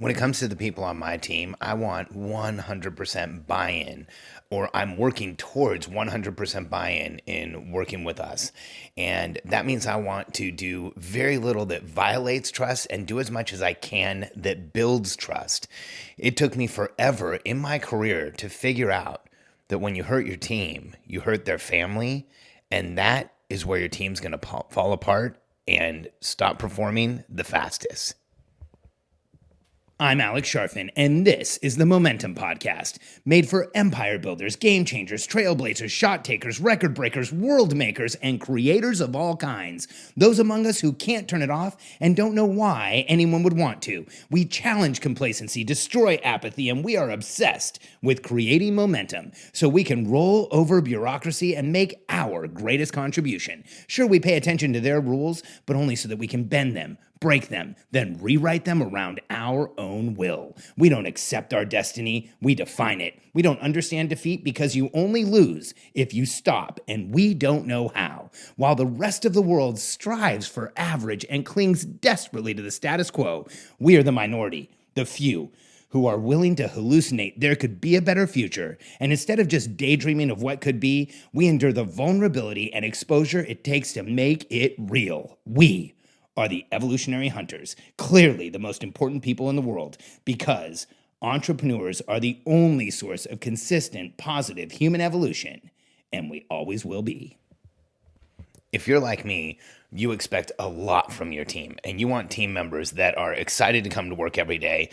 When it comes to the people on my team, I want 100% buy-in, or I'm working towards 100% buy-in in working with us. And that means I want to do very little that violates trust and do as much as I can that builds trust. It took me forever in my career to figure out that when you hurt your team, you hurt their family, and that is where your team's going to fall apart and stop performing the fastest. I'm Alex Charfen, and this is the Momentum Podcast, made for empire builders, game changers, trailblazers, shot takers, record breakers, world makers, and creators of all kinds. Those among us who can't turn it off and don't know why anyone would want to. We challenge complacency, destroy apathy, and we are obsessed with creating momentum so we can roll over bureaucracy and make our greatest contribution. Sure, we pay attention to their rules, but only so that we can bend them, break them, then rewrite them around our own will. We don't accept our destiny, we define it. We don't understand defeat because you only lose if you stop, and we don't know how. While the rest of the world strives for average and clings desperately to the status quo, we are the minority, the few, who are willing to hallucinate there could be a better future. And instead of just daydreaming of what could be, we endure the vulnerability and exposure it takes to make it real. We are the evolutionary hunters, clearly the most important people in the world, because entrepreneurs are the only source of consistent, positive human evolution, and we always will be. If you're like me, you expect a lot from your team, and you want team members that are excited to come to work every day,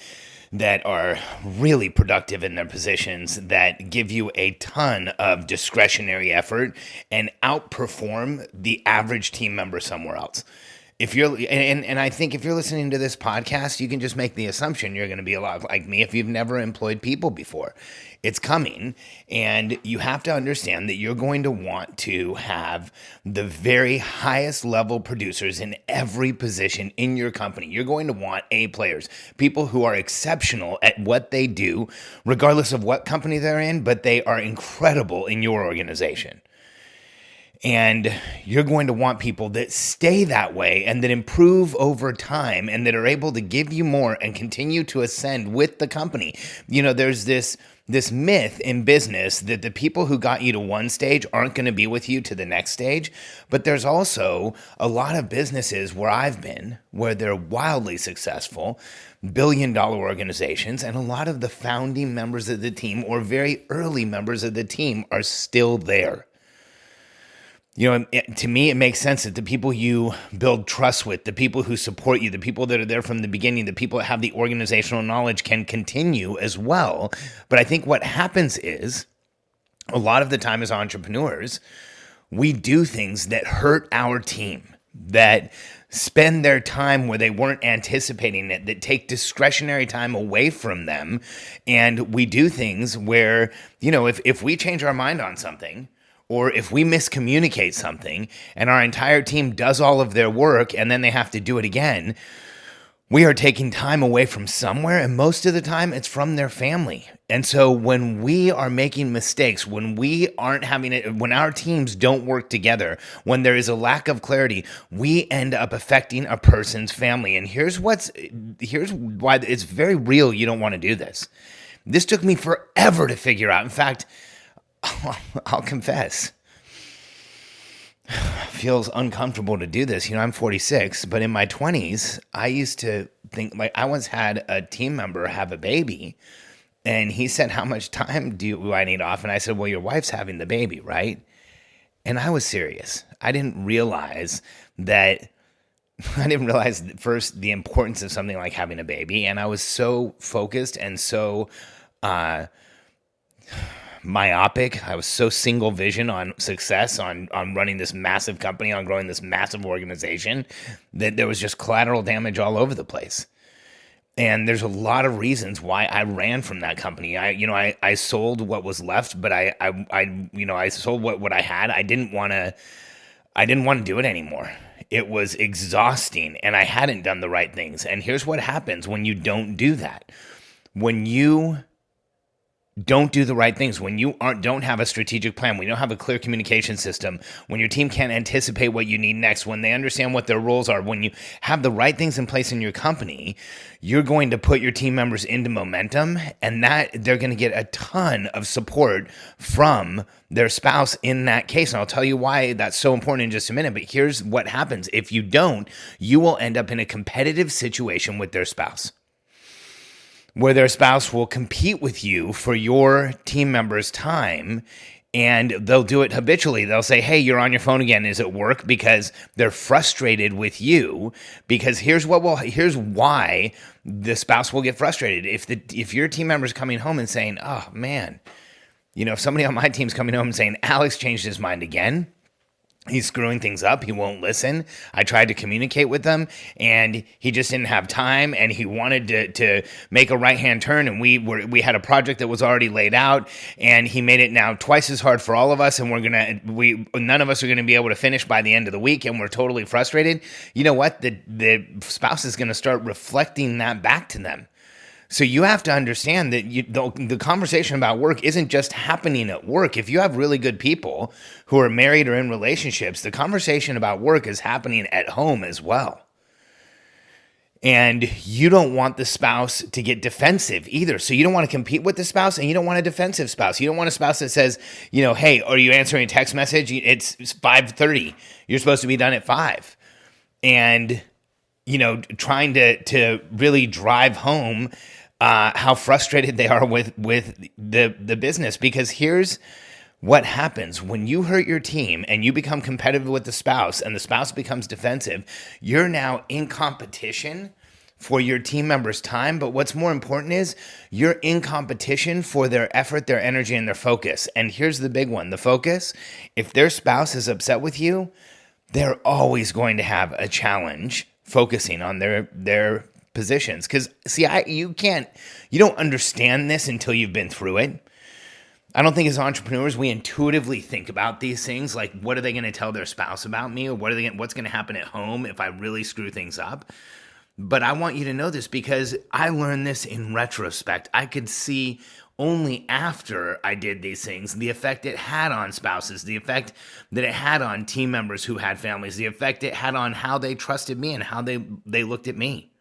that are really productive in their positions, that give you a ton of discretionary effort and outperform the average team member somewhere else. If you're and I think if you're listening to this podcast, you can just make the assumption you're going to be a lot like me if you've never employed people before. It's coming, and you have to understand that you're going to want to have the very highest level producers in every position in your company. You're going to want A players, people who are exceptional at what they do, regardless of what company they're in, but they are incredible in your organization. And you're going to want people that stay that way and that improve over time and that are able to give you more and continue to ascend with the company. You know, there's this myth in business that the people who got you to one stage aren't going to be with you to the next stage. But there's also a lot of businesses where I've been, where they're wildly successful, billion-dollar organizations, and a lot of the founding members of the team or very early members of the team are still there. You know, to me, it makes sense that the people you build trust with, the people who support you, the people that are there from the beginning, the people that have the organizational knowledge can continue as well. But I think what happens is a lot of the time as entrepreneurs, we do things that hurt our team, that spend their time where they weren't anticipating it, that take discretionary time away from them. And we do things where, you know, if we change our mind on something, or if we miscommunicate something and our entire team does all of their work and then they have to do it again, we are taking time away from somewhere, and most of the time it's from their family. And so when we are making mistakes, when we aren't having it, when our teams don't work together, when there is a lack of clarity, we end up affecting a person's family. And here's why it's very real. You don't want to do this. This took me forever to figure out. In fact, I'll confess, feels uncomfortable to do this. You know, I'm 46, but in my 20s, I used to think, like, I once had a team member have a baby, and he said, "How much time do I need off?" And I said, "Well, your wife's having the baby, right?" And I was serious. I didn't realize at first the importance of something like having a baby, and I was so focused and so myopic. I was so single vision on success, on running this massive company, on growing this massive organization, that there was just collateral damage all over the place. And there's a lot of reasons why I ran from that company. I sold what was left, but I sold what I had. I didn't want to do it anymore. It was exhausting, and I hadn't done the right things. And here's what happens when you don't do that. When you don't do the right things, when you don't have a strategic plan, when you don't have a clear communication system, when your team can't anticipate what you need next, when they understand what their roles are, when you have the right things in place in your company, you're going to put your team members into momentum, and that they're going to get a ton of support from their spouse in that case. And I'll tell you why that's so important in just a minute, but here's what happens. If you don't, you will end up in a competitive situation with their spouse, where their spouse will compete with you for your team members' time, and they'll do it habitually. They'll say, hey, you're on your phone again. Is it work? Because they're frustrated with you. Because here's why the spouse will get frustrated. If your team member's coming home and saying, oh man, if somebody on my team's coming home and saying, Alex changed his mind again, he's screwing things up. He won't listen. I tried to communicate with him, and he just didn't have time. And he wanted to make a right-hand turn, and we had a project that was already laid out, and he made it now twice as hard for all of us. And none of us are gonna be able to finish by the end of the week, and we're totally frustrated. You know what? The spouse is gonna start reflecting that back to them. So you have to understand that the conversation about work isn't just happening at work. If you have really good people who are married or in relationships, the conversation about work is happening at home as well. And you don't want the spouse to get defensive either. So you don't want to compete with the spouse, and you don't want a defensive spouse. You don't want a spouse that says, hey, are you answering a text message? It's 5:30. You're supposed to be done at 5. And trying to really drive home how frustrated they are with the business. Because here's what happens when you hurt your team and you become competitive with the spouse, and the spouse becomes defensive. You're now in competition for your team members' time, but what's more important is you're in competition for their effort, their energy, and their focus. And here's the big one: the focus. If their spouse is upset with you, they're always going to have a challenge focusing on their positions. Because see, you don't understand this until you've been through it. I don't think as entrepreneurs we intuitively think about these things, like what are they going to tell their spouse about me, or what's going to happen at home if I really screw things up. But I want you to know this, because I learned this in retrospect. I could see only after I did these things the effect it had on spouses, the effect that it had on team members who had families, the effect it had on how they trusted me and how they looked at me.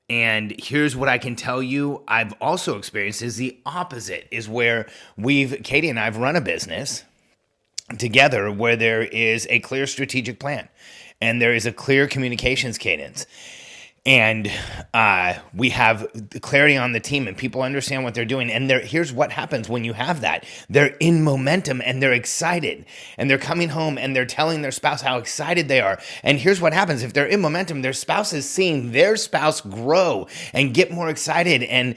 And here's what I can tell you I've also experienced is the opposite, is where Katie and I have run a business together where there is a clear strategic plan and there is a clear communications cadence. And we have clarity on the team, and people understand what they're doing. And here's what happens when you have that. They're in momentum, and they're excited. And they're coming home, and they're telling their spouse how excited they are. And here's what happens. If they're in momentum, their spouse is seeing their spouse grow and get more excited and,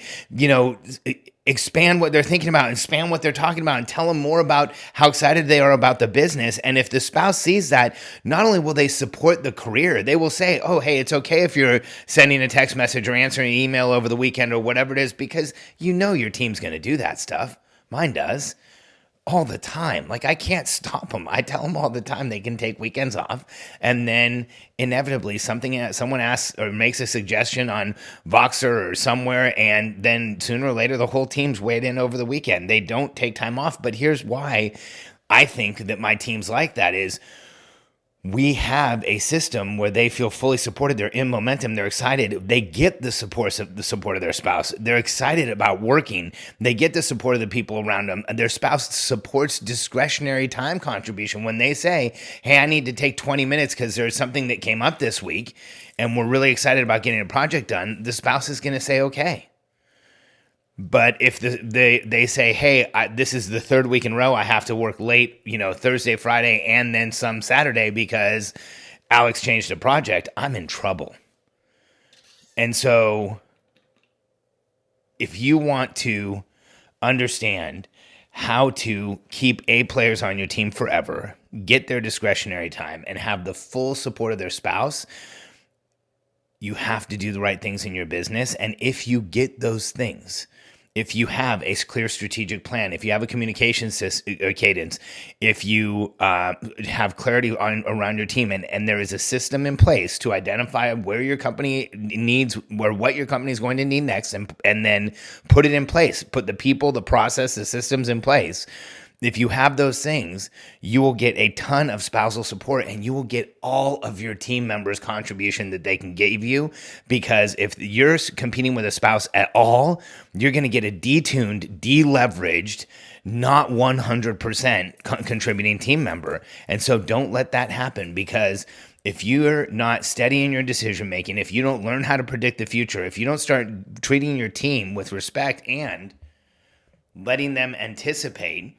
expand what they're thinking about, expand what they're talking about, and tell them more about how excited they are about the business. And if the spouse sees that, not only will they support the career, they will say, oh, hey, it's okay if you're sending a text message or answering an email over the weekend or whatever it is, because your team's going to do that stuff. Mine does. All the time. Like, I can't stop them. I tell them all the time they can take weekends off. And then inevitably someone asks or makes a suggestion on Voxer or somewhere, and then sooner or later the whole team's weighed in over the weekend. They don't take time off. But here's why I think that my team's like that is we have a system where they feel fully supported. They're in momentum. They're excited. They get the support of their spouse. They're excited about working. They get the support of the people around them. Their spouse supports discretionary time contribution. When they say, hey, I need to take 20 minutes because there's something that came up this week and we're really excited about getting a project done, the spouse is going to say, okay. But if they say, hey, this is the third week in a row, I have to work late, Thursday, Friday, and then some Saturday because Alex changed the project, I'm in trouble. And so if you want to understand how to keep A players on your team forever, get their discretionary time, and have the full support of their spouse, you have to do the right things in your business. And if you get those things, if you have a clear strategic plan, if you have a communication cadence, if you have clarity around your team, and there is a system in place to identify where your company needs, or what your company is going to need next, and then put it in place, put the people, the process, the systems in place. If you have those things, you will get a ton of spousal support, and you will get all of your team members' contribution that they can give you. Because if you're competing with a spouse at all, you're going to get a detuned, deleveraged, not 100% contributing team member. And so don't let that happen, because if you're not steady in your decision making, if you don't learn how to predict the future, if you don't start treating your team with respect and letting them anticipate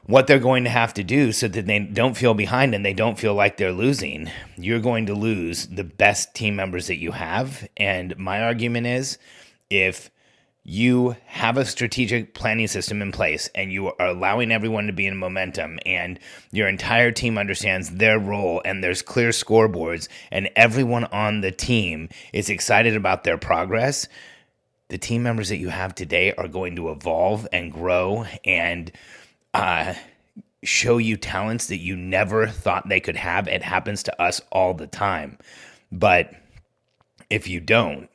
what they're going to have to do so that they don't feel behind and they don't feel like they're losing, you're going to lose the best team members that you have. And my argument is, if you have a strategic planning system in place and you are allowing everyone to be in momentum, and your entire team understands their role, and there's clear scoreboards, and everyone on the team is excited about their progress, the team members that you have today are going to evolve and grow and show you talents that you never thought they could have. It happens to us all the time. But if you don't,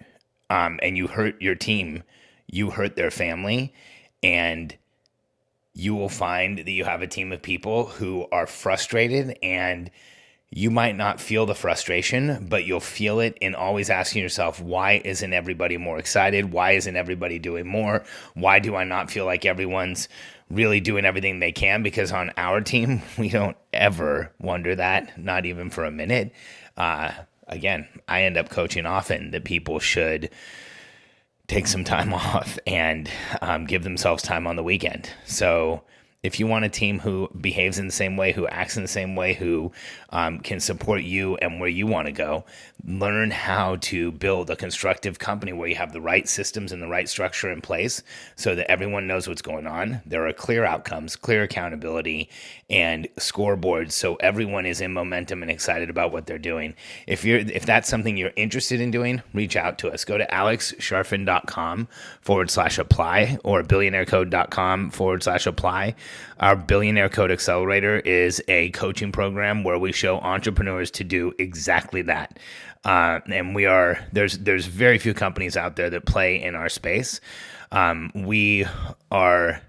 and you hurt your team, you hurt their family, and you will find that you have a team of people who are frustrated, and you might not feel the frustration, but you'll feel it in always asking yourself, why isn't everybody more excited? Why isn't everybody doing more? Why do I not feel like everyone's really doing everything they can? Because on our team, we don't ever wonder that, not even for a minute. Again, I end up coaching often that people should take some time off and give themselves time on the weekend. So if you want a team who behaves in the same way, who acts in the same way, who can support you and where you want to go, learn how to build a constructive company where you have the right systems and the right structure in place so that everyone knows what's going on. There are clear outcomes, clear accountability, and scoreboards, so everyone is in momentum and excited about what they're doing. If that's something you're interested in doing, reach out to us. Go to alexcharfen.com/apply or billionairecode.com/apply. Our Billionaire Code Accelerator is a coaching program where we show entrepreneurs to do exactly that. And there's very few companies out there that play in our space. We are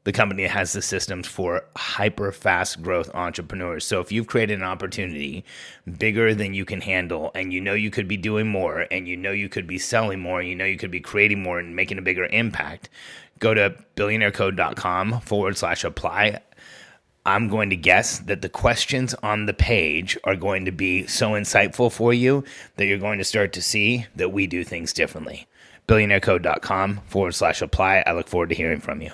the company that has the systems for hyper fast growth entrepreneurs. So if you've created an opportunity bigger than you can handle, and you know you could be doing more, and you know you could be selling more, and you know you could be creating more and making a bigger impact, go to billionairecode.com/apply. I'm going to guess that the questions on the page are going to be so insightful for you that you're going to start to see that we do things differently. billionairecode.com/apply. I look forward to hearing from you.